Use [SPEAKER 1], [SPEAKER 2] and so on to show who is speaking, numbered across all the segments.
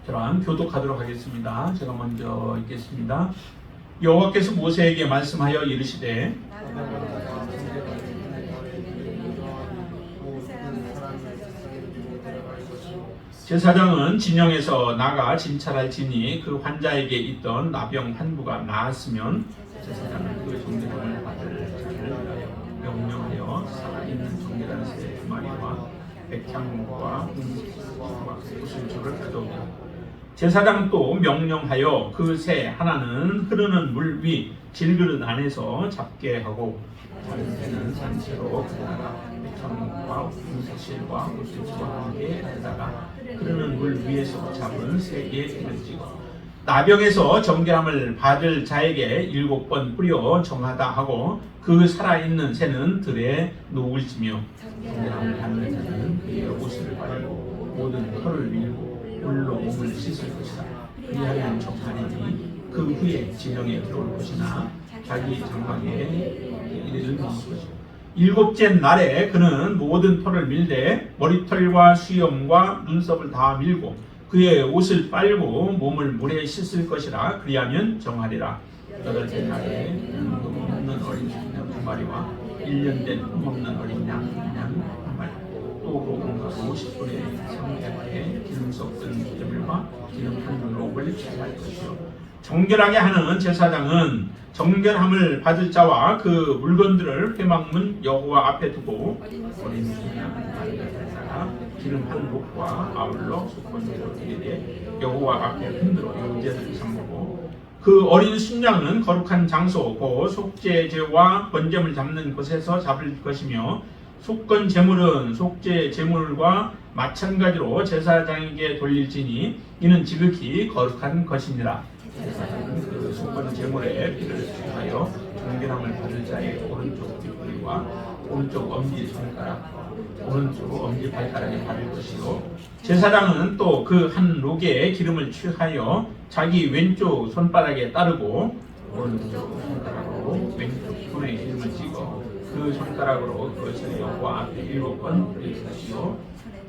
[SPEAKER 1] 저랑 교독하도록 하겠습니다. 제가 먼저 읽겠습니다. 여호와께서 모세에게 말씀하여 이르시되 제사장은 진영에서 나가 진찰할지니 그 환자에게 있던 나병 한 부가 나았으면 제사장은 그 정결함을 받을 자를 명령하여 살아있는 정결한 새 2마리와 백향목과 홍시와 구슬주를 가져오고 제사장 또 명령하여 그 새 하나는 흐르는 물 위 질그릇 안에서 잡게 하고 다른 새는 산채로 가져다가 백향목과 홍시실과 구슬주와 함께 가져다가 흐르는 물 위에서 잡은 새 개를 찍어 나병에서 정결함을 받을 자에게 7번 뿌려 정하다 하고 그 살아있는 새는 들에 놓을지며 정결함을 받는 자는 그의 옷을 빨고 모든 털을 밀고 물로 몸을 씻을 것이다. 그리하면 정하리니 그 후에 진영에 들어올 것이나 자기 장막에 이르는 것이고 7째 날에 그는 모든 털을 밀되 머리털과 수염과 눈썹을 다 밀고 그의 옷을 빨고 몸을 물에 씻을 것이라. 그리하면 정하리라. 8째 날에 그는 흠 없는 어린 수양 2마리와 1년 된 흠 없는 어린 양 1마리 또 고운가루 10분의 3배에 기름 섞은 재물과 기름 한 록을 취할 것이요 정결하게 하는 제사장은 정결함을 받을 자와 그 물건들을 회막문 여호와 앞에 두고 어린 수양 가져다가 기름 한 록과 아울러 속건제로 드리되 여호와 앞에 흔들어 영제를 삼고 그 어린 순양은 거룩한 장소 곧 속죄제와 번제물 잡는 곳에서 잡을 것이며 속건 제물은 속죄 제물과 마찬가지로 제사장에게 돌릴지니 이는 지극히 거룩한 것이니라. 제사장은 그 속건 제물의 피를 취하여 정결함을 받을 자의 오른쪽 뒷부리와 오른쪽 엄지 손가락 오른쪽 엄지 발가락에 바를 것이요 제사장은 또 그 한 록에 기름을 취하여 자기 왼쪽 손바닥에 따르고 오른쪽 손가락으로 왼쪽 손에 기름을 찍어 그 손가락으로 그것을 여호와 앞에 7번 뿌릴 것이요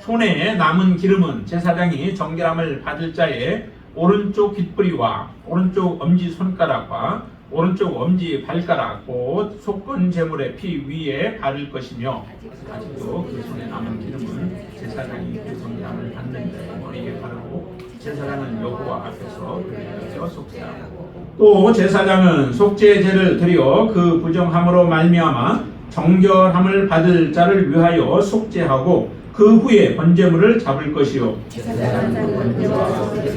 [SPEAKER 1] 손에 남은 기름은 제사장이 정결함을 받을 자의 오른쪽 깃뿌리와 오른쪽 엄지 손가락과 오른쪽 엄지 발가락 곧 속건 제물의 피 위에 바를 것이며 아직도 그 손에 남은 기름은 제사장이 그 정결함을 받는 자의 머리에 바르고 제사장은 여호와 앞에서 그를 속죄하고 또 제사장은 속죄제를 드려 그 부정함으로 말미암아 정결함을 받을 자를 위하여 속죄하고 그 후에 번제물을 잡을 것이요 제사장은 그 번제와 속죄를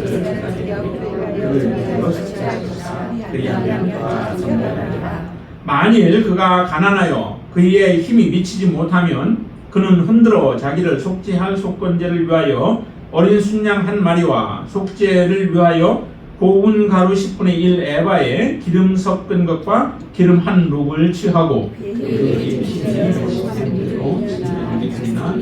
[SPEAKER 1] 그를 위하여 속죄할 것이다. 그리하면 그가 정결하리라. 만일 그가 가난하여 그의 힘이 미치지 못하면 그는 흔들어 자기를 속죄할 속건제를 위하여 어린 순양 1마리와 속죄를 위하여 고운 가루 10분의 1 에바에 기름 섞은 것과 기름 한 록을 취하고 그의 힘이 미치는 대로 지혜나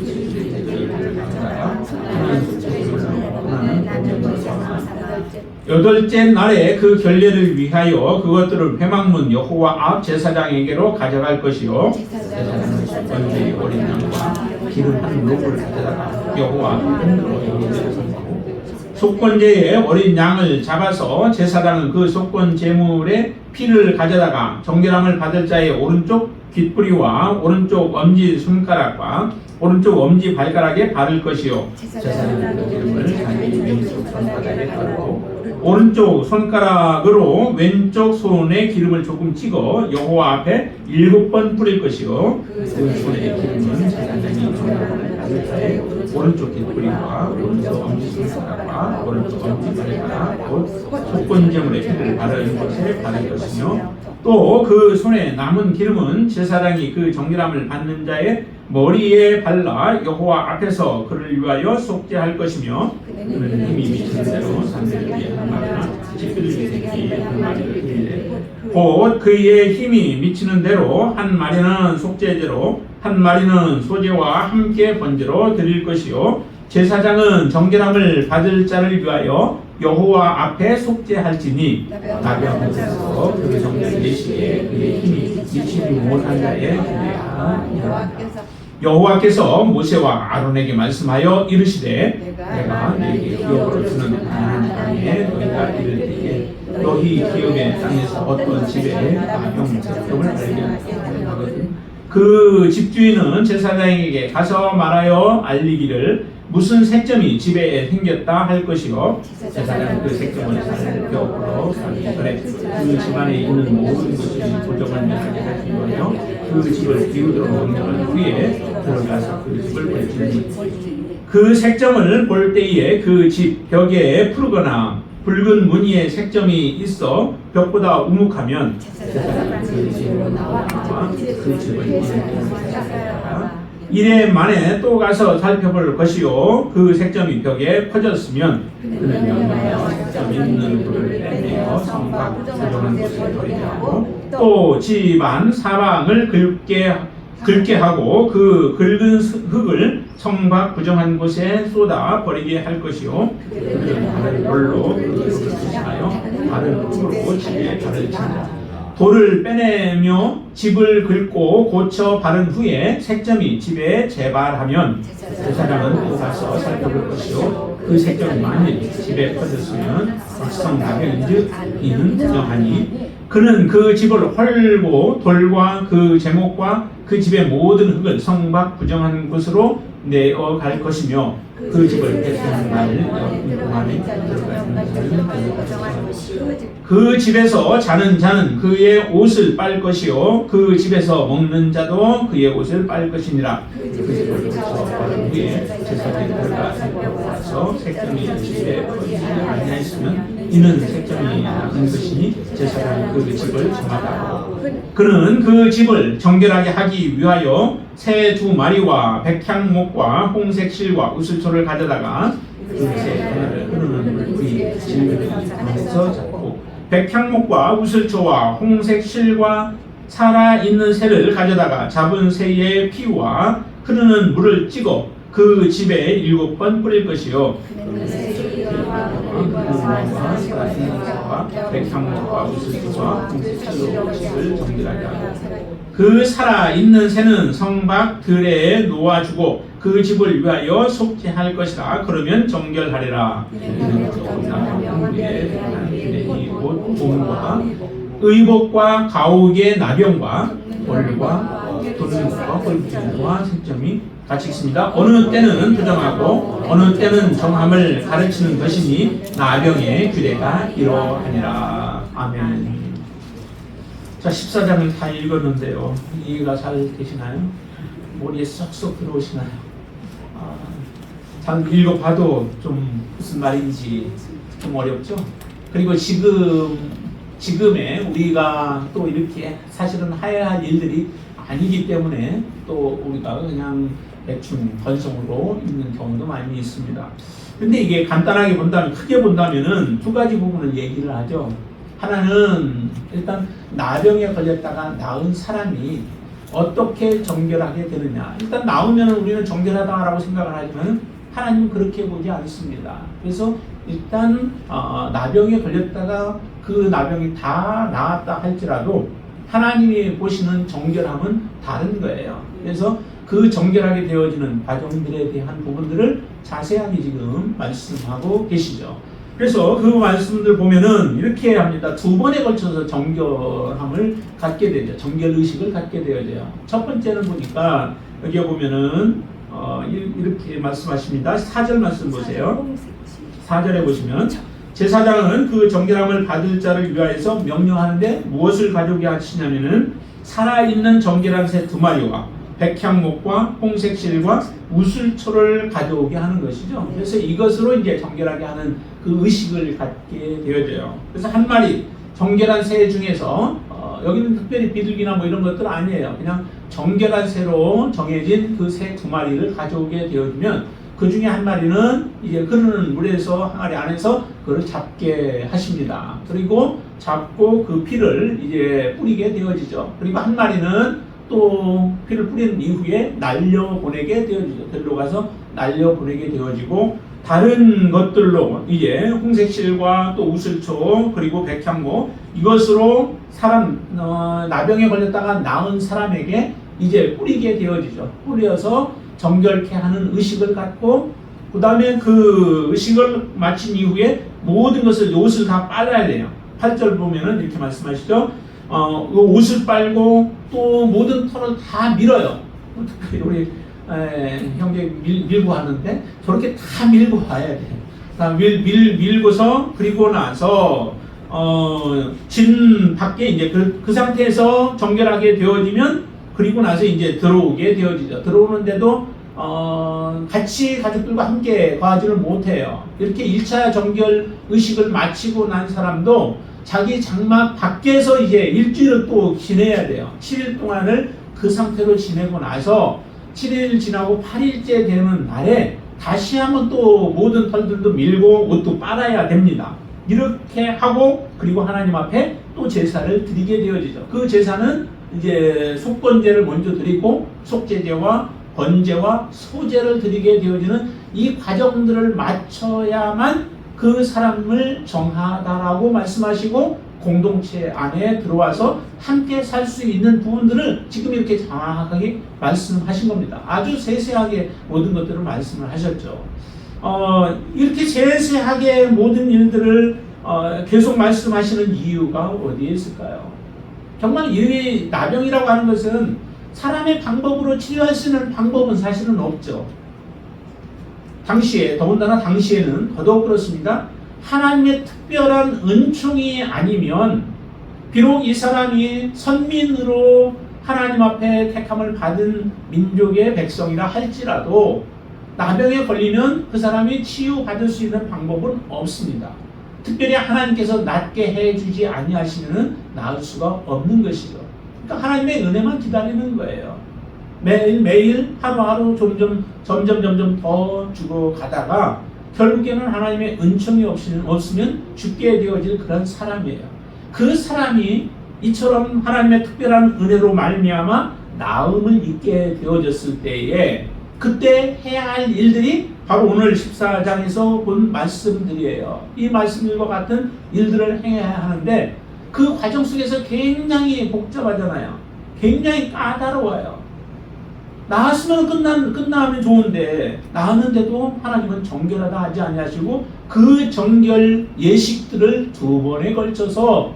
[SPEAKER 1] 여덟째 날에 그 결례를 위하여 그것들을 회막문 여호와 앞 제사장에게로 가져갈 것이요 제사장은 속건제의 어린 양과 기름 한 록을 가져다가 여호와 앞에 흔들어 영제를 섬기고 속건제의 어린 양을 잡아서 제사장은 그 속건 제물의 피를 가져다가 정결함을 받을 자의 오른쪽 깃뿌리와 오른쪽 엄지 손가락과 오른쪽 엄지 발가락에 바를 것이요 제사장은 그 기름을 자기 왼쪽 손바닥에 바르고 오른쪽 손가락으로 왼쪽 손에 기름을 조금 찍어 여호와 앞에 7번 뿌릴 것이요 그 손의 기름은 제사장이 정결함을 받을 자의 오른쪽 깃뿌리와 오른쪽 엄지 손가락과 오른쪽 엄지 발가락 곧 속건제물의 피를 바르는 것에 바를 것이며 또 그 손에 남은 기름은 제사장이 그 정결함을 받는 자의 머리에 발라 여호와 앞에서 그를 위하여 속죄할 것이며 그는 힘이 미치는 대로 3일에 1마리나 10일에 1마리를 드리되 곧 그의 힘이 미치는 대로 1마리는 속죄제로 1마리는 소제와 함께 번제로 드릴 것이요 제사장은 정결함을 받을 자를 위하여 여호와 앞에 속죄할지니 나병에서 그 정결 예시에 그의 힘이 미치지 못한 자의 죄가 여호와께서 모세와 아론에게 말씀하여 이르시되 내가 너희에게 기업으로 주는 가나안 땅에 너희가 이를 때에 너희 기업의 땅에서 어떤 집에 나병 색점을 발견하거든 그 집주인은 제사장에게 가서 말하여 알리기를 무슨 색점이 집에 생겼다 할 것이요 제사장은 그 색점을 살펴보러 가기 전에 그 집안에 있는 모든 것이 고정을 맺게 하기 위하여 그 집을 비우도록 명령한 후에 들어가서 그 집을 볼지니 그 색점을 볼 때에 그 집 벽에 푸르거나 붉은 무늬의 색점이 있어 벽보다 우묵하면 제사장은 그 집으로 나와 그 집을 이래 만에 또 가서 살펴볼 것이요 그 색점이 벽에 퍼졌으면 그는 명령하여 색점 있는 불을 내며 성곽 부정한 곳을 버리고 또 집안 사방을 긁게 하고 그 긁은 흙을 성곽 부정한 곳에 쏟아 버리게 할 것이요 그는 발을 돌로 그 흙을 부시하여 발을 흙으로 집에 발을 친다 돌을 빼내며 집을 긁고 고쳐 바른 후에 색점이 집에 재발하면 제사장은 또 가서 살펴볼 것이요 그 색점이 만일 집에 퍼졌으면 악성 나병인즉 이는 부정하니 그는 그 집을 헐고 돌과 그 제목과 그 집의 모든 흙을 성막 부정한 곳으로 내어갈 것이며 그 집을 폐쇄한 날 동안에 그 집에서 자는 자는 그의 옷을 빨 것이요 그 집에서 먹는 자도 그의 옷을 빨 것이니라 그 집을 고쳐 바른 후에 제사장이 들어가 살펴보아서 색점이 집에 퍼지지 아니하였으면 이는 색점이 남은 것이니 제사장이 그 집을 정하고 그는 그 집을 정결하게 하기 위하여 새 2마리와 백향목과 홍색 실과 우슬초를 가져다가 그새 하나를 흐르는 물이 질그릇에서 잡고 백향목과 우슬초와 홍색 실과 살아있는 새를 가져다가 잡은 새의 피와 흐르는 물을 찍어 그 집에 7번 뿌릴 것이요 백향목과 우슬초와 홍색 실로 집을 정결하게 하고 그 살아있는 새는 성박 들에 놓아주고 그 집을 위하여 속죄할 것이라 그러면 정결하리라 봄과 의복과 가옥의 나병과 벌과 도둑과 뻘짓과 색점이 같이 있습니다. 어느 때는 부정하고 어느 때는 정함을 가르치는 것이니 나병의 규례가 이러하니라. 아멘. 자, 14장을 다 읽었는데요. 이해가 잘 되시나요? 머리에 쏙쏙 들어오시나요? 잘 읽어봐도 좀 무슨 말인지 좀 어렵죠? 그리고 지금의 우리가 또 이렇게 사실은 해야 할 일들이 아니기 때문에 또 우리가 그냥 대충 건성으로 읽는 경우도 많이 있습니다. 근데 이게 간단하게 본다면, 크게 본다면은 2가지 부분을 얘기를 하죠. 하나는 일단 나병에 걸렸다가 나은 사람이 어떻게 정결하게 되느냐. 일단 나오면 우리는 정결하다라고 생각을 하지만 하나님은 그렇게 보지 않습니다. 그래서 일단 나병에 걸렸다가 그 나병이 다 나았다 할지라도 하나님이 보시는 정결함은 다른 거예요. 그래서 그 정결하게 되어지는 과정들에 대한 부분들을 자세하게 지금 말씀하고 계시죠. 그래서 그 말씀들 보면은 이렇게 합니다. 2번에 걸쳐서 정결함을 갖게 되죠. 정결의식을 갖게 되어져요. 첫 번째는 보니까 여기 보면은 이렇게 말씀하십니다. 4절 말씀 보세요. 4절에 보시면 제사장은 그 정결함을 받을 자를 위하여서 명령하는데 무엇을 가져오게 하시냐면은 살아있는 정결한 새 2마리와 백향목과 홍색 실과 우슬초를 가져오게 하는 것이죠. 그래서 이것으로 이제 정결하게 하는 그 의식을 갖게 되어져요. 그래서 한 마리 정결한 새 중에서 여기는 특별히 비둘기나 뭐 이런 것들 아니에요. 그냥 정결한 새로 정해진 그 새 2마리를 가져오게 되어지면 그 중에 한 마리는 이제 흐르는 물에서 항아리 안에서 그걸 잡게 하십니다. 그리고 잡고 그 피를 이제 뿌리게 되어지죠. 그리고 한 마리는 또 피를 뿌린 이후에 날려보내게 되어지죠. 들러가서 날려보내게 되어지고 다른 것들로 이제 홍색실과 또 우슬초 그리고 백향목 이것으로 나병에 걸렸다가 나은 사람에게 이제 뿌리게 되어지죠. 뿌려서 정결케 하는 의식을 갖고 그 다음에 그 의식을 마친 이후에 모든 것을 옷을 다 빨아야 돼요. 8절 보면은 이렇게 말씀하시죠. 옷을 빨고 또 모든 털을 다 밀어요. 특별히 우리 형제 밀고 하는데 저렇게 다 밀고 와야 돼요. 다 밀고서 그리고 나서 진 밖에 이제 그 상태에서 정결하게 되어지면 그리고 나서 이제 들어오게 되어지죠. 들어오는데도 같이 가족들과 함께 거하지를 못해요. 이렇게 1차 정결 의식을 마치고 난 사람도 자기 장막 밖에서 이제 일주일을 또 지내야 돼요. 7일 동안을 그 상태로 지내고 나서 7일 지나고 8일째 되는 날에 다시 한번 또 모든 털들도 밀고 옷도 빨아야 됩니다. 이렇게 하고 그리고 하나님 앞에 또 제사를 드리게 되어지죠. 그 제사는 이제 속건제를 먼저 드리고 속죄제와 번제와 소제를 드리게 되어지는 이 과정들을 마쳐야만 그 사람을 정하다라고 말씀하시고 공동체 안에 들어와서 함께 살 수 있는 부분들을 지금 이렇게 정확하게 말씀하신 겁니다. 아주 세세하게 모든 것들을 말씀을 하셨죠. 이렇게 세세하게 모든 일들을 계속 말씀하시는 이유가 어디에 있을까요? 정말 이 나병이라고 하는 것은 사람의 방법으로 치료할 수 있는 방법은 사실은 없죠. 당시에, 더군다나 당시에는 더더욱 그렇습니다. 하나님의 특별한 은총이 아니면 비록 이 사람이 선민으로 하나님 앞에 택함을 받은 민족의 백성이라 할지라도 나병에 걸리면 그 사람이 치유받을 수 있는 방법은 없습니다. 특별히 하나님께서 낫게 해주지 아니하시면 나을 수가 없는 것이죠. 그러니까 하나님의 은혜만 기다리는 거예요. 매일매일 하루하루 점점 더 주고 가다가 결국에는 하나님의 은총이 없으면 죽게 되어질 그런 사람이에요. 그 사람이 이처럼 하나님의 특별한 은혜로 말미암아 나음을 입게 되어졌을 때에 그때 해야 할 일들이 바로 오늘 14장에서 본 말씀들이에요. 이 말씀들과 같은 일들을 행해야 하는데 그 과정 속에서 굉장히 복잡하잖아요. 굉장히 까다로워요. 나았으면 끝나면 좋은데 나았는데도 하나님은 정결하다 하지 아니하시고 그 정결 예식들을 2번에 걸쳐서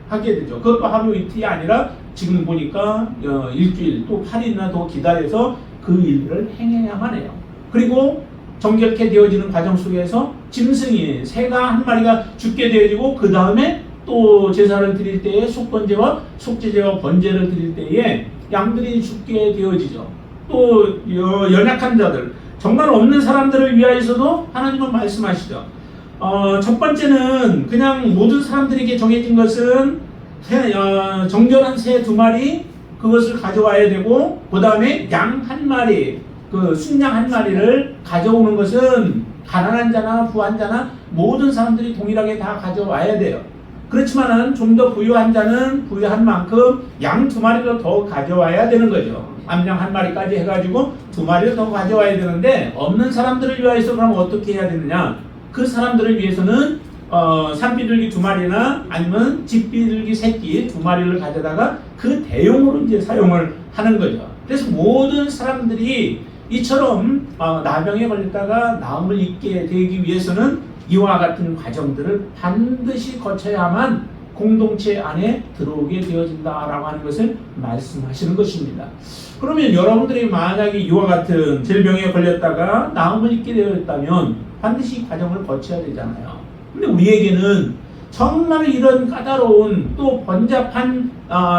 [SPEAKER 1] 하게 되죠. 그것도 하루 이틀이 아니라 지금 보니까 일주일 또 8일이나 더 기다려서 그 일들을 행해야만 해요. 그리고 정결케 되어지는 과정 속에서 짐승이 새가 한 마리가 죽게 되어지고 그 다음에 또 제사를 드릴 때에 속번제와 속죄제와 번제를 드릴 때에 양들이 죽게 되어지죠. 또 연약한 자들, 정말 없는 사람들을 위하여서도 하나님은 말씀하시죠. 첫 번째는 그냥 모든 사람들에게 정해진 것은 정결한 새 2마리 그것을 가져와야 되고 그 다음에 양 1마리, 그 순양 1마리를 가져오는 것은 가난한 자나 부한 자나 모든 사람들이 동일하게 다 가져와야 돼요. 그렇지만은 좀 더 부유한 자는 부유한 만큼 양 2마리를 더 가져와야 되는 거죠. 암양 1마리까지 해가지고 2마리를 더 가져와야 되는데 없는 사람들을 위해서 그럼 어떻게 해야 되느냐? 그 사람들을 위해서는 산비둘기 2마리나 아니면 집비둘기 새끼 2마리를 가져다가 그 대용으로 이제 사용을 하는 거죠. 그래서 모든 사람들이 이처럼 나병에 걸렸다가 나음을 입게 되기 위해서는 이와 같은 과정들을 반드시 거쳐야만 공동체 안에 들어오게 되어진다라고 하는 것을 말씀하시는 것입니다. 그러면 여러분들이 만약에 이와 같은 질병에 걸렸다가 나음을 입게 되었다면 반드시 이 과정을 거쳐야 되잖아요. 근데 우리에게는 정말 이런 까다로운 또 번잡한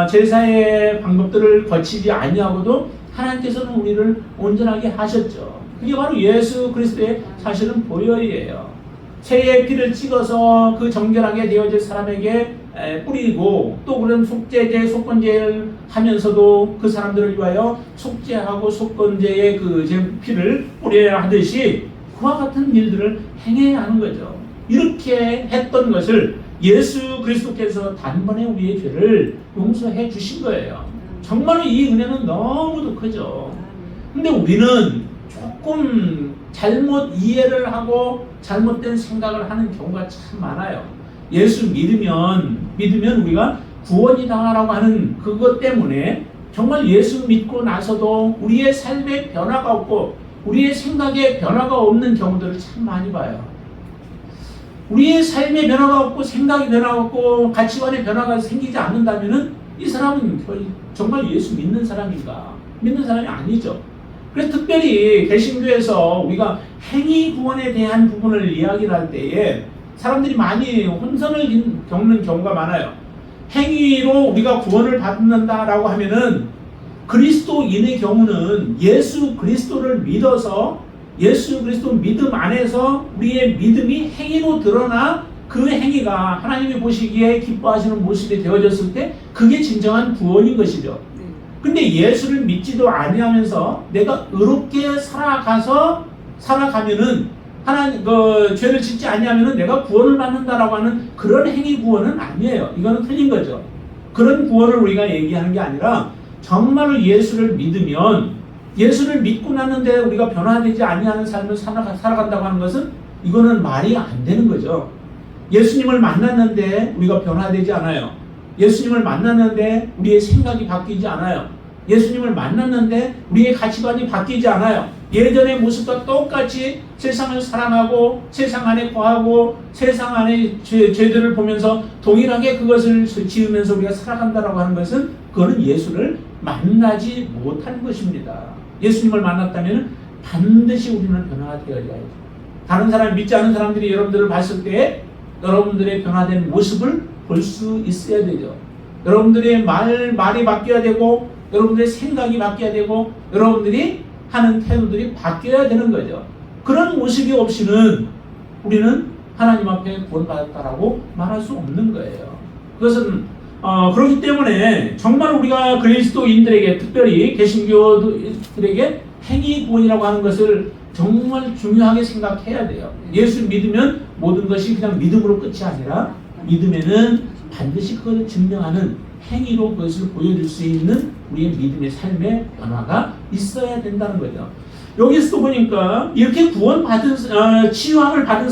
[SPEAKER 1] 제사의 방법들을 거치지 아니하고도 하나님께서는 우리를 온전하게 하셨죠. 그게 바로 예수 그리스도의 사실은 보혈이에요. 새의 피를 찍어서 그 정결하게 되어질 사람에게 뿌리고 또 그런 속죄제, 속건제를 하면서도 그 사람들을 위하여 속죄하고 속건제의 그 피를 뿌려야 하듯이 그와 같은 일들을 행해야 하는 거죠. 이렇게 했던 것을 예수 그리스도께서 단번에 우리의 죄를 용서해 주신 거예요. 정말로 이 은혜는 너무도 크죠. 근데 우리는 조금 잘못 이해를 하고 잘못된 생각을 하는 경우가 참 많아요. 예수 믿으면 우리가 구원이다라고 하는 그것 때문에 정말 예수 믿고 나서도 우리의 삶에 변화가 없고 우리의 생각에 변화가 없는 경우들을 참 많이 봐요. 우리의 삶에 변화가 없고 생각에 변화가 없고 가치관에 변화가 생기지 않는다면 이 사람은 정말 예수 믿는 사람인가? 믿는 사람이 아니죠. 그래서 특별히 개신교에서 우리가 행위 구원에 대한 부분을 이야기를 할 때에 사람들이 많이 혼선을 겪는 경우가 많아요. 행위로 우리가 구원을 받는다라고 하면은 그리스도인의 경우는 예수 그리스도를 믿어서 예수 그리스도 믿음 안에서 우리의 믿음이 행위로 드러나 그 행위가 하나님이 보시기에 기뻐하시는 모습이 되어졌을 때 그게 진정한 구원인 것이죠. 근데 예수를 믿지도 아니하면서 내가 의롭게 살아가면은 하나님 죄를 짓지 아니하면은 내가 구원을 받는다라고 하는 그런 행위 구원은 아니에요. 이거는 틀린 거죠. 그런 구원을 우리가 얘기하는 게 아니라 정말로 예수를 믿으면 예수를 믿고 났는데 우리가 변화되지 아니하는 삶을 살아간다고 하는 것은 이거는 말이 안 되는 거죠. 예수님을 만났는데 우리가 변화되지 않아요. 예수님을 만났는데 우리의 생각이 바뀌지 않아요. 예수님을 만났는데 우리의 가치관이 바뀌지 않아요. 예전의 모습과 똑같이 세상을 사랑하고 세상 안에 거하고 세상 안에 죄들을 보면서 동일하게 그것을 지으면서 우리가 살아간다라고 하는 것은 그거는 예수를 만나지 못한 것입니다. 예수님을 만났다면 반드시 우리는 변화가 되어야죠. 다른 사람 믿지 않는 사람들이 여러분들을 봤을 때 여러분들의 변화된 모습을 볼 수 있어야 되죠. 여러분들의 말이 바뀌어야 되고 여러분들의 생각이 바뀌어야 되고 여러분들이 하는 태도들이 바뀌어야 되는 거죠. 그런 모습이 없이는 우리는 하나님 앞에 구원받았다라고 말할 수 없는 거예요. 그것은 그렇기 때문에 정말 우리가 그리스도인들에게 특별히 개신교들에게 행위 구원이라고 하는 것을 정말 중요하게 생각해야 돼요. 예수 믿으면 모든 것이 그냥 믿음으로 끝이 아니라 믿음에는 반드시 그것을 증명하는 행위로 그것을 보여줄 수 있는 우리의 믿음의 삶의 변화가 있어야 된다는 거죠. 여기서 보니까 이렇게 치유함을 받은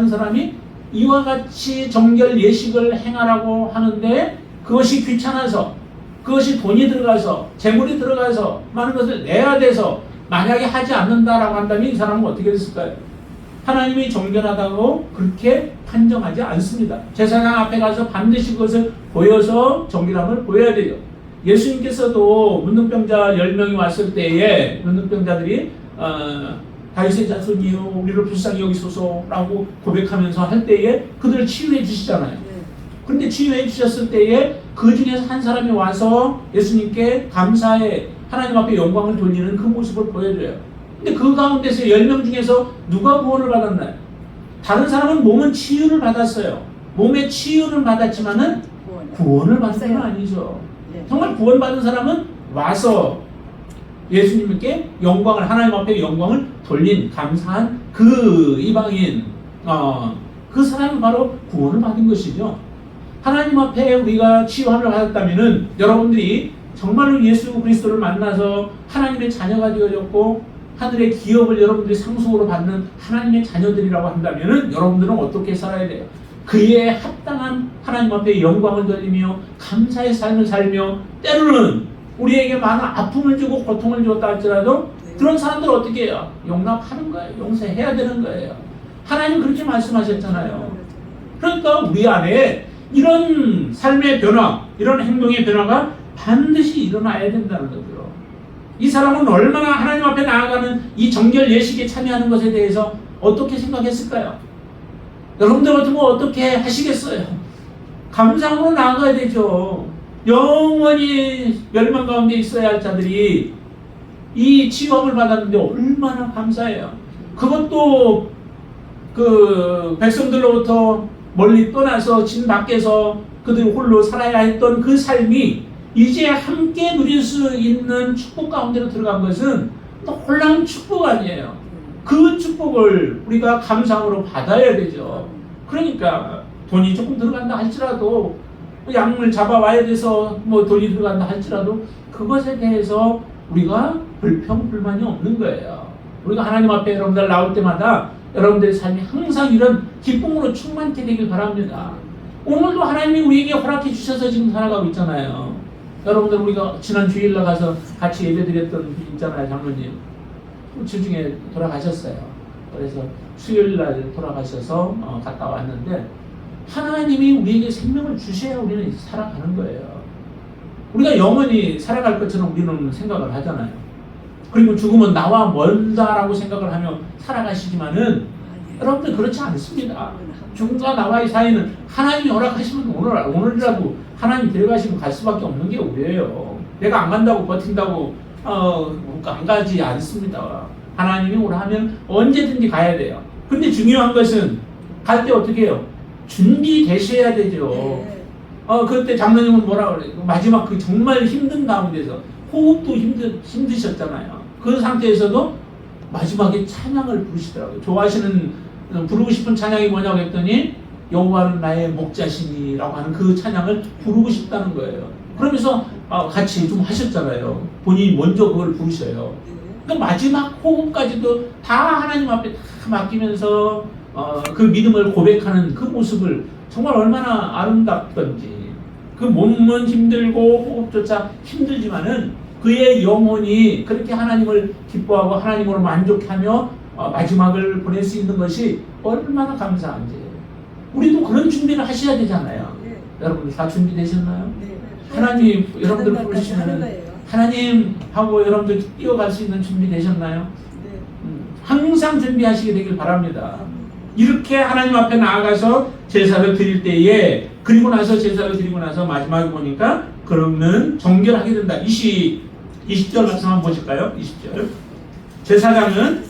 [SPEAKER 1] 사람이 이와 같이 정결 예식을 행하라고 하는데 그것이 귀찮아서 그것이 돈이 들어가서 재물이 들어가서 많은 것을 내야 돼서 만약에 하지 않는다라고 한다면 이 사람은 어떻게 됐을까요? 하나님이 정결하다고 그렇게 판정하지 않습니다. 제사장 앞에 가서 반드시 그것을 보여서 정결함을 보여야 되죠. 예수님께서도 문둥병자 10명이 왔을 때에 문둥병자들이 다윗의 자손이요 우리를 불쌍히 여기소서라고 고백하면서 할 때에 그들을 치유해 주시잖아요. 그런데 치유해 주셨을 때에 그 중에서 한 사람이 와서 예수님께 감사해 하나님 앞에 영광을 돌리는 그 모습을 보여줘요. 근데 그 가운데서 10명 중에서 누가 구원을 받았나요? 다른 사람은 몸은 치유를 받았어요. 몸의 치유는 받았지만은 구원을 받은 건 아니죠. 정말 구원받은 사람은 와서 예수님께 영광을 하나님 앞에 영광을 돌린 감사한 그 이방인 그 사람이 바로 구원을 받은 것이죠. 하나님 앞에 우리가 치유함을 받았다면은 여러분들이 정말로 예수 그리스도를 만나서 하나님의 자녀가 되어졌고 하늘의 기업을 여러분들이 상속으로 받는 하나님의 자녀들이라고 한다면은 여러분들은 어떻게 살아야 돼요? 그에 합당한 하나님 앞에 영광을 돌리며 감사의 삶을 살며 때로는 우리에게 많은 아픔을 주고 고통을 주었다 할지라도 그런 사람들 어떻게 해요? 용납하는 거예요. 용서해야 되는 거예요. 하나님 그렇게 말씀하셨잖아요. 그러니까 우리 안에 이런 삶의 변화, 이런 행동의 변화가 반드시 일어나야 된다는 거죠. 이 사람은 얼마나 하나님 앞에 나아가는 이 정결 예식에 참여하는 것에 대해서 어떻게 생각했을까요? 여러분들 같으면 어떻게 하시겠어요? 감상으로 나아가야 되죠. 영원히 멸망 가운데 있어야 할 자들이 이 치유함을 받았는데 얼마나 감사해요. 그것도 그 백성들로부터 멀리 떠나서 진 밖에서 그들 홀로 살아야 했던 그 삶이 이제 함께 누릴 수 있는 축복 가운데로 들어간 것은 놀라운 축복 아니에요. 그 축복을 우리가 감상으로 받아야 되죠. 그러니까 돈이 조금 들어간다 할지라도 양을 잡아와야 돼서 돈이 들어간다 할지라도 그것에 대해서 우리가 불평불만이 없는 거예요. 우리가 하나님 앞에 여러분들 나올 때마다 여러분들의 삶이 항상 이런 기쁨으로 충만케 되길 바랍니다. 오늘도 하나님이 우리에게 허락해 주셔서 지금 살아가고 있잖아요. 여러분들 우리가 지난 주일날 가서 같이 예배드렸던 분 있잖아요, 장로님. 주중에 돌아가셨어요. 그래서 수요일날 돌아가셔서 갔다 왔는데 하나님이 우리에게 생명을 주셔야 우리는 살아가는 거예요. 우리가 영원히 살아갈 것처럼 우리는 생각을 하잖아요. 그리고 죽으면 나와 멀다라고 생각을 하며 살아가시지만은 여러분들 그렇지 않습니다. 죽음과 나와의 사이는 하나님이 허락하시면 오늘이라도 하나님 데려가시면 갈 수밖에 없는 게 우리예요. 내가 안 간다고 버틴다고 안 가지 않습니다. 하나님이 오라 하면 언제든지 가야 돼요. 근데 중요한 것은 갈 때 어떻게 해요? 준비되셔야 되죠. 그때 장로님은 뭐라 그래요? 마지막 그 정말 힘든 가운데서 호흡도 힘드셨잖아요. 그 상태에서도 마지막에 찬양을 부르시더라고요. 좋아하시는 부르고 싶은 찬양이 뭐냐고 했더니 여호와는 나의 목자시니라고 하는 그 찬양을 부르고 싶다는 거예요. 그러면서 같이 좀 하셨잖아요. 본인이 먼저 그걸 부르셔요. 그러니까 마지막 호흡까지도 다 하나님 앞에 다 맡기면서 그 믿음을 고백하는 그 모습을 정말 얼마나 아름답던지. 그 몸은 힘들고 호흡조차 힘들지만은 그의 영혼이 그렇게 하나님을 기뻐하고 하나님으로 만족하며 마지막을 보낼 수 있는 것이 얼마나 감사한지. 우리도 그런 준비를 하셔야 되잖아요. 여러분 다 준비되셨나요? 하나님 여러분들 부르시면 하나님 하고 여러분들 뛰어갈 수 있는 준비 되셨나요? 항상 준비하시게 되길 바랍니다. 이렇게 하나님 앞에 나아가서 제사를 드릴 때에 그리고 나서 제사를 드리고 나서 마지막에 보니까 그러면 정결하게 된다. 20절 말씀 한번 보실까요? 20절. 제사장은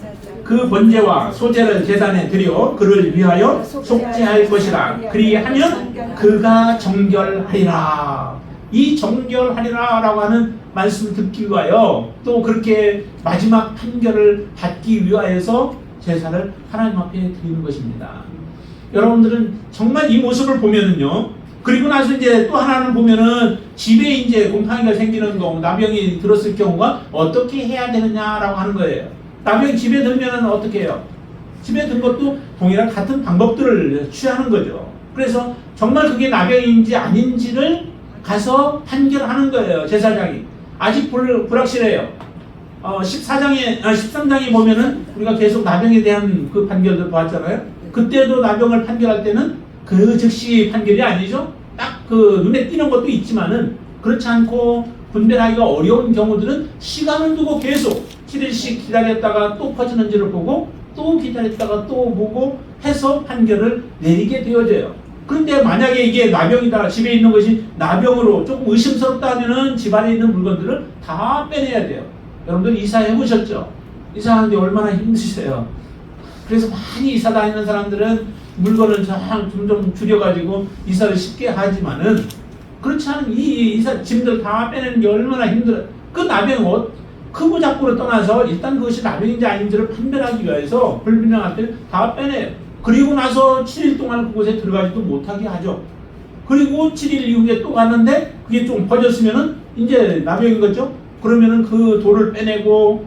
[SPEAKER 1] 그 번제와 소제를 제단에 드려 그를 위하여 속죄할 것이라. 그리하면 그가 정결하리라. 이 정결하리라 라고 하는 말씀을 듣기 위하여 또 그렇게 마지막 판결을 받기 위하여서 제사를 하나님 앞에 드리는 것입니다. 여러분들은 정말 이 모습을 보면은요. 그리고 나서 이제 또 하나는 보면은 집에 이제 곰팡이가 생기는 경우, 나병이 들었을 경우가 어떻게 해야 되느냐라고 하는 거예요. 나병이 집에 들면은 어떻게 해요? 집에 든 것도 동일한 같은 방법들을 취하는 거죠. 그래서 정말 그게 나병인지 아닌지를 가서 판결하는 거예요. 제사장이. 아직 불확실해요. 13장에 보면은 우리가 계속 나병에 대한 그 판결들 봤잖아요. 그때도 나병을 판결할 때는 그 즉시 판결이 아니죠. 딱 그 눈에 띄는 것도 있지만은 그렇지 않고 분별하기가 어려운 경우들은 시간을 두고 계속 7일씩 기다렸다가 또 퍼지는지를 보고 또 기다렸다가 또 보고 해서 판결을 내리게 되어져요. 그런데 만약에 이게 나병이다, 집에 있는 것이 나병으로 조금 의심스럽다 하면은 집안에 있는 물건들을 다 빼내야 돼요. 여러분들 이사해 보셨죠? 이사하는데 얼마나 힘드세요? 그래서 많이 이사 다니는 사람들은 물건을 점점 줄여가지고 이사를 쉽게 하지만은 그렇지 않은 이 이사 짐들 다 빼내는 게 얼마나 힘들어요. 그 나병 크고 작고를 떠나서 일단 그것이 나병인지 아닌지를 판별하기 위해서 불분명한 때 다 빼내요. 그리고 나서 7일 동안 그곳에 들어가지도 못하게 하죠. 그리고 7일 이후에 또 갔는데 그게 좀 퍼졌으면은 이제 나병인 거죠. 그러면은 그 돌을 빼내고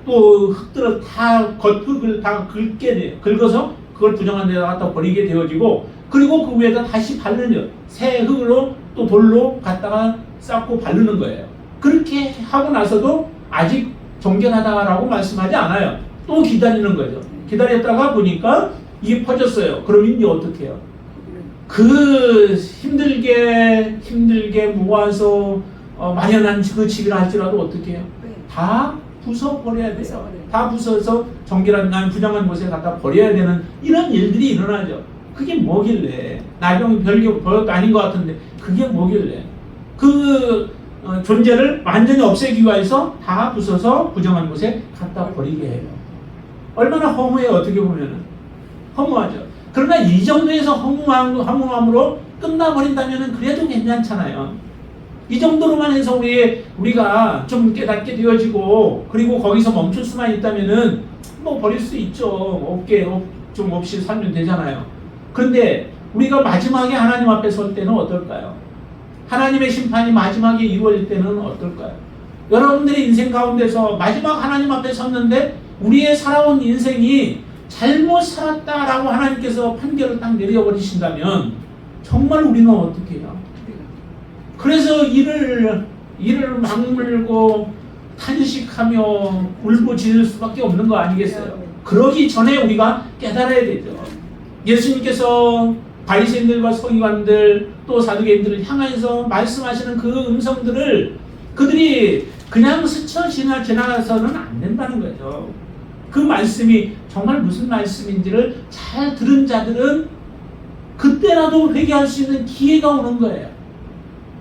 [SPEAKER 1] 또 흙들을 다 겉흙을 다 긁게 돼요. 긁어서 그걸 부정한 데다 갖다 버리게 되어지고 그리고 그 위에다 다시 바르는 새 흙으로 또 돌로 갖다가 쌓고 바르는 거예요. 그렇게 하고 나서도 아직 정결하다라고 말씀하지 않아요. 또 기다리는 거죠. 기다렸다가 보니까 이게 퍼졌어요. 그럼 이제 어떻게 해요? 그 힘들게 모아서 마련한 그 집이라 할지라도 어떻게 해요? 다 부숴버려야 돼요. 다 부숴서 정결한 부정한 곳에 갖다 버려야 되는 이런 일들이 일어나죠. 그게 뭐길래? 나병이 별것도 아닌 것 같은데 그게 뭐길래? 그 존재를 완전히 없애기 위해서 다 부숴서 부정한 곳에 갖다 버리게 해요. 얼마나 허무해요. 어떻게 보면은 허무하죠. 그러나 이 정도에서 허무함으로 끝나버린다면 그래도 괜찮잖아요. 이 정도로만 해서 우리가 좀 깨닫게 되어지고 그리고 거기서 멈출 수만 있다면은 뭐 버릴 수 있죠. 좀 없이 살면 되잖아요. 그런데 우리가 마지막에 하나님 앞에 설 때는 어떨까요? 하나님의 심판이 마지막에 이루어질 때는 어떨까요? 여러분들의 인생 가운데서 마지막 하나님 앞에 섰는데 우리의 살아온 인생이 잘못 살았다라고 하나님께서 판결을 딱 내려버리신다면 정말 우리는 어떻게 해요? 그래서 이를 이를 막물고 탄식하며 울부짖을 수밖에 없는 거 아니겠어요? 그러기 전에 우리가 깨달아야 되죠. 예수님께서 바리새인들과 서기관들 또 사두개인들을 향해서 말씀하시는 그 음성들을 그들이 그냥 스쳐 지나가서는 안 된다는 거죠. 그 말씀이 정말 무슨 말씀인지를 잘 들은 자들은 그때라도 회개할 수 있는 기회가 오는 거예요.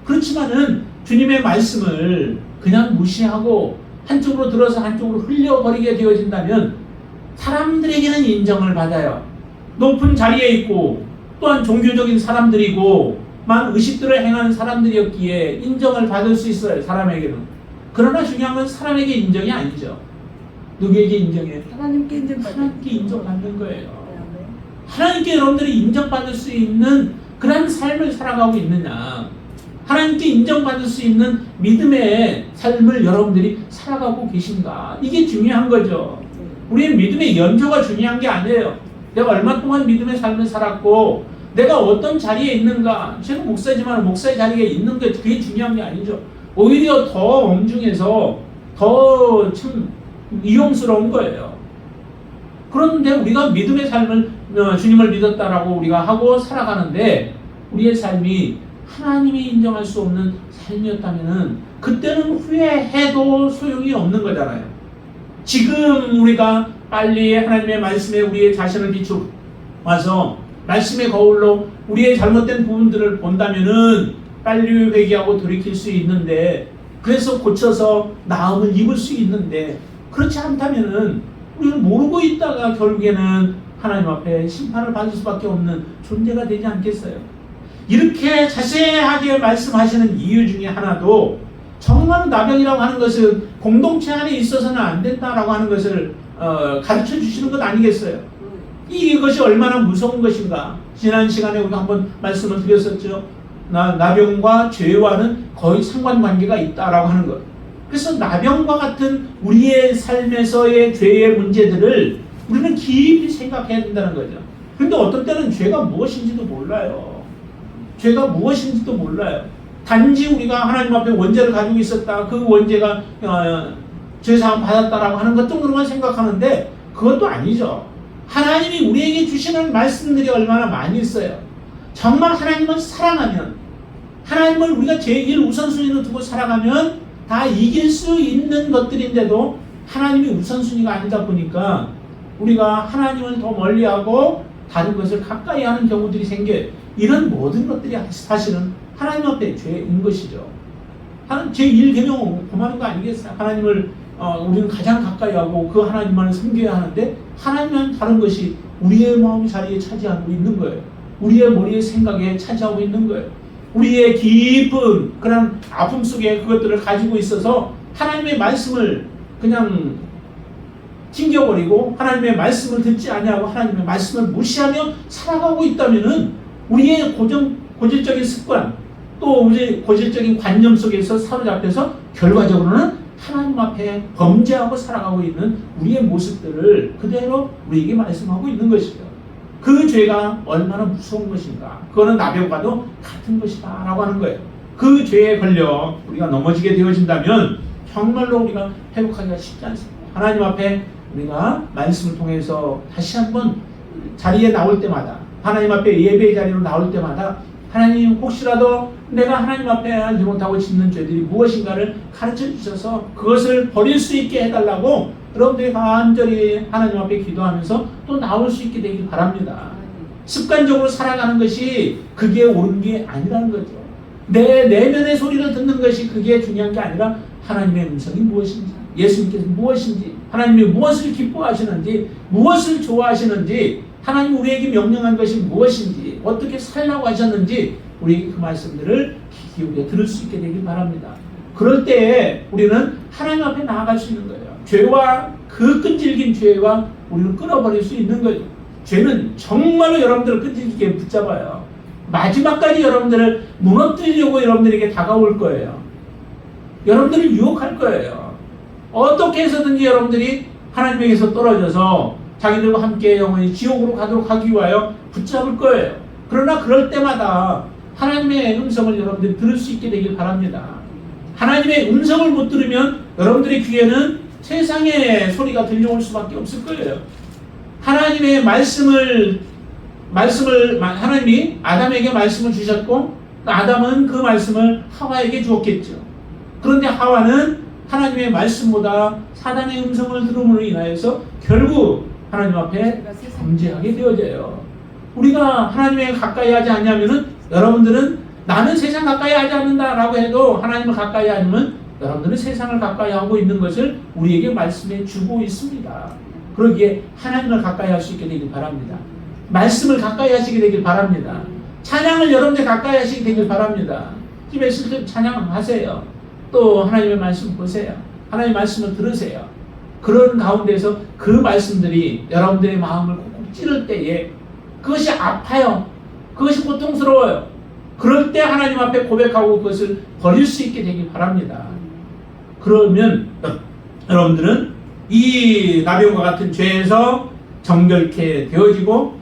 [SPEAKER 1] 그렇지만은 주님의 말씀을 그냥 무시하고 한쪽으로 들어서 한쪽으로 흘려버리게 되어진다면 사람들에게는 인정을 받아요. 높은 자리에 있고 또한 종교적인 사람들이고 만 의식들을 행하는 사람들이었기에 인정을 받을 수 있어요. 사람에게는. 그러나 중요한 건 사람에게 인정이 아니죠. 누구에게 인정해요?
[SPEAKER 2] 하나님께
[SPEAKER 1] 하나님께 인정받는 거예요. 하나님께 여러분들이 인정받을 수 있는 그런 삶을 살아가고 있느냐, 하나님께 인정받을 수 있는 믿음의 삶을 여러분들이 살아가고 계신가, 이게 중요한 거죠. 우리의 믿음의 연조가 중요한 게 아니에요. 내가 얼마 동안 믿음의 삶을 살았고 내가 어떤 자리에 있는가, 저는 목사지만 목사의 자리에 있는 게 그게 중요한 게 아니죠. 오히려 더 엄중해서 더 참 위험스러운 거예요. 그런데 우리가 믿음의 삶을 주님을 믿었다라고 우리가 하고 살아가는데 우리의 삶이 하나님이 인정할 수 없는 삶이었다면은 그때는 후회해도 소용이 없는 거잖아요. 지금 우리가 빨리 하나님의 말씀에 우리의 자신을 비추어서 말씀의 거울로 우리의 잘못된 부분들을 본다면은 빨리 회개하고 돌이킬 수 있는데, 그래서 고쳐서 나음을 입을 수 있는데, 그렇지 않다면은 우리는 모르고 있다가 결국에는 하나님 앞에 심판을 받을 수밖에 없는 존재가 되지 않겠어요? 이렇게 자세하게 말씀하시는 이유 중에 하나도 정말 나병이라고 하는 것은 공동체 안에 있어서는 안 된다라고 하는 것을 가르쳐 주시는 것 아니겠어요? 이것이 얼마나 무서운 것인가. 지난 시간에 우리가 한번 말씀을 드렸었죠. 나병과 죄와는 거의 상관관계가 있다라고 하는 것. 그래서 나병과 같은 우리의 삶에서의 죄의 문제들을 우리는 깊이 생각해야 된다는 거죠. 그런데 어떤 때는 죄가 무엇인지도 몰라요. 죄가 무엇인지도 몰라요. 단지 우리가 하나님 앞에 원죄를 가지고 있었다, 그 원죄가 죄사함 받았다라고 하는 것 정도로만 생각하는데 그것도 아니죠. 하나님이 우리에게 주시는 말씀들이 얼마나 많이 있어요. 정말 하나님을 사랑하면, 하나님을 우리가 제일 우선순위로 두고 살아가면 다 이길 수 있는 것들인데도 하나님이 우선순위가 아니다 보니까 우리가 하나님을 더 멀리하고 다른 것을 가까이 하는 경우들이 생겨요. 이런 모든 것들이 사실은 하나님 앞에 죄인 것이죠. 제1계명은 그만한 거 아니겠어요? 하나님을 우리는 가장 가까이 하고 그 하나님만을 섬겨야 하는데 하나님은 다른 것이 우리의 마음 자리에 차지하고 있는 거예요. 우리의 머리의 생각에 차지하고 있는 거예요. 우리의 깊은 그런 아픔 속에 그것들을 가지고 있어서 하나님의 말씀을 그냥 튕겨버리고 하나님의 말씀을 듣지 아니하고 하나님의 말씀을 무시하며 살아가고 있다면은 우리의 고질적인 습관 또 우리의 고질적인 관념 속에서 사로잡혀서 결과적으로는 하나님 앞에 범죄하고 살아가고 있는 우리의 모습들을 그대로 우리에게 말씀하고 있는 것이죠. 그 죄가 얼마나 무서운 것인가. 그거는 나병과도 같은 것이다 라고 하는 거예요. 그 죄에 걸려 우리가 넘어지게 되어진다면 정말로 우리가 회복하기가 쉽지 않습니다. 하나님 앞에 우리가 말씀을 통해서 다시 한번 자리에 나올 때마다, 하나님 앞에 예배의 자리로 나올 때마다 하나님 혹시라도 내가 하나님 앞에 알지 못하고 짓는 죄들이 무엇인가를 가르쳐 주셔서 그것을 버릴 수 있게 해달라고 여러분들이 간절히 하나님 앞에 기도하면서 또 나올 수 있게 되길 바랍니다. 습관적으로 살아가는 것이 그게 옳은 게 아니라는 거죠. 내 내면의 소리를 듣는 것이 그게 중요한 게 아니라 하나님의 음성이 무엇인지, 예수님께서 무엇인지, 하나님이 무엇을 기뻐하시는지, 무엇을 좋아하시는지, 하나님 우리에게 명령한 것이 무엇인지, 어떻게 살라고 하셨는지 우리에게 그 말씀들을 귀 기울여 들을 수 있게 되길 바랍니다. 그럴 때에 우리는 하나님 앞에 나아갈 수 있는 거예요. 죄와 그 끈질긴 죄와 우리는 끊어버릴 수 있는 거죠. 죄는 정말로 여러분들을 끈질기게 붙잡아요. 마지막까지 여러분들을 무너뜨리려고 여러분들에게 다가올 거예요. 여러분들을 유혹할 거예요. 어떻게 해서든지 여러분들이 하나님에게서 떨어져서 자기들과 함께 영원히 지옥으로 가도록 하기 위하여 붙잡을 거예요. 그러나 그럴 때마다 하나님의 음성을 여러분들이 들을 수 있게 되길 바랍니다. 하나님의 음성을 못 들으면 여러분들의 귀에는 세상의 소리가 들려올 수밖에 없을 거예요. 하나님의 하나님이 아담에게 말씀을 주셨고 아담은 그 말씀을 하와에게 주었겠죠. 그런데 하와는 하나님의 말씀보다 사단의 음성을 들음으로 인하여서 결국 하나님 앞에 범죄하게 되어져요. 우리가 하나님에 가까이 하지 않냐면은 여러분들은 나는 세상 가까이 하지 않는다라고 해도 하나님을 가까이 하면 여러분들은 세상을 가까이 하고 있는 것을 우리에게 말씀해 주고 있습니다. 그러기에 하나님을 가까이 할 수 있게 되길 바랍니다. 말씀을 가까이 하시게 되길 바랍니다. 찬양을 여러분들 가까이 하시게 되길 바랍니다. 집에 있을 때 찬양하세요. 또 하나님의 말씀 보세요. 하나님의 말씀을 들으세요. 그런 가운데서 그 말씀들이 여러분들의 마음을 콕콕 찌를 때에 그것이 아파요. 그것이 고통스러워요. 그럴 때 하나님 앞에 고백하고 그것을 버릴 수 있게 되길 바랍니다. 그러면 여러분들은 이 나병과 같은 죄에서 정결케 되어지고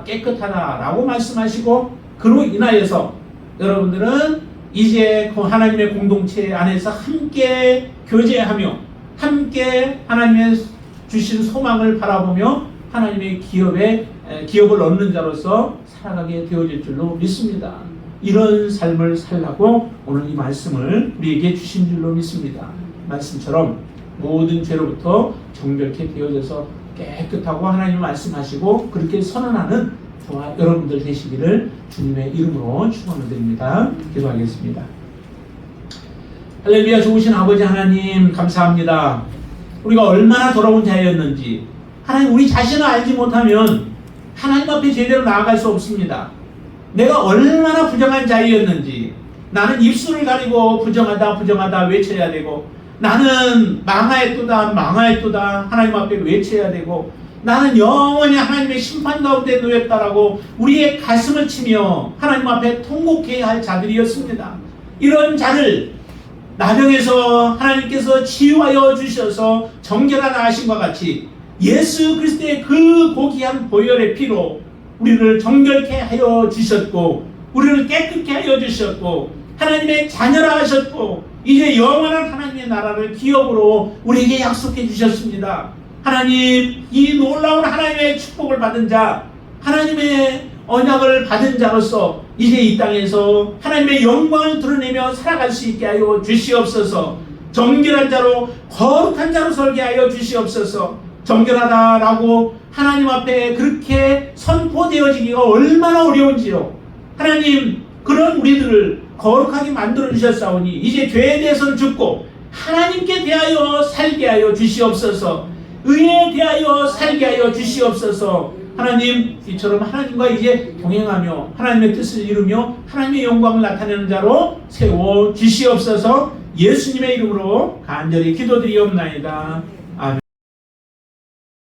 [SPEAKER 1] 깨끗하다라고 말씀하시고 그로 인하여서 여러분들은 이제 그 하나님의 공동체 안에서 함께 교제하며 함께 하나님의 주신 소망을 바라보며 하나님의 기업을 얻는 자로서 살아가게 되어질 줄로 믿습니다. 이런 삶을 살라고 오늘 이 말씀을 우리에게 주신 줄로 믿습니다. 말씀처럼 모든 죄로부터 정결케 되어져서 깨끗하고 하나님 말씀하시고 그렇게 선언하는 저와 여러분들 되시기를 주님의 이름으로 축원을 드립니다. 기도하겠습니다. 할렐루야. 좋으신 아버지 하나님 감사합니다. 우리가 얼마나 더러운 자였는지 하나님 우리 자신을 알지 못하면 하나님 앞에 제대로 나아갈 수 없습니다. 내가 얼마나 부정한 자였는지 나는 입술을 가리고 부정하다 외쳐야 되고 나는 망하였도다 하나님 앞에 외쳐야 되고 나는 영원히 하나님의 심판 가운데 놓였다라고 우리의 가슴을 치며 하나님 앞에 통곡해야 할 자들이었습니다. 이런 자를 나병에서 하나님께서 치유하여 주셔서 정결하다 하신 것 같이 예수 그리스도의 그 고귀한 보혈의 피로 우리를 정결케 하여 주셨고 우리를 깨끗게 하여 주셨고 하나님의 자녀라 하셨고 이제 영원한 하나님의 나라를 기업으로 우리에게 약속해 주셨습니다. 하나님, 이 놀라운 하나님의 축복을 받은 자, 하나님의 언약을 받은 자로서 이제 이 땅에서 하나님의 영광을 드러내며 살아갈 수 있게 하여 주시옵소서. 정결한 자로 거룩한 자로 설계 하여 주시옵소서. 정결하다라고 하나님 앞에 그렇게 선포되어지기가 얼마나 어려운지요. 하나님, 그런 우리들을 거룩하게 만들어 주셨사오니 이제 죄에 대해서는 죽고 하나님께 대하여 살게 하여 주시옵소서. 의에 대하여 살게 하여 주시옵소서. 하나님, 이처럼 하나님과 이제 동행하며 하나님의 뜻을 이루며 하나님의 영광을 나타내는 자로 세워 주시옵소서. 예수님의 이름으로 간절히 기도드리옵나이다.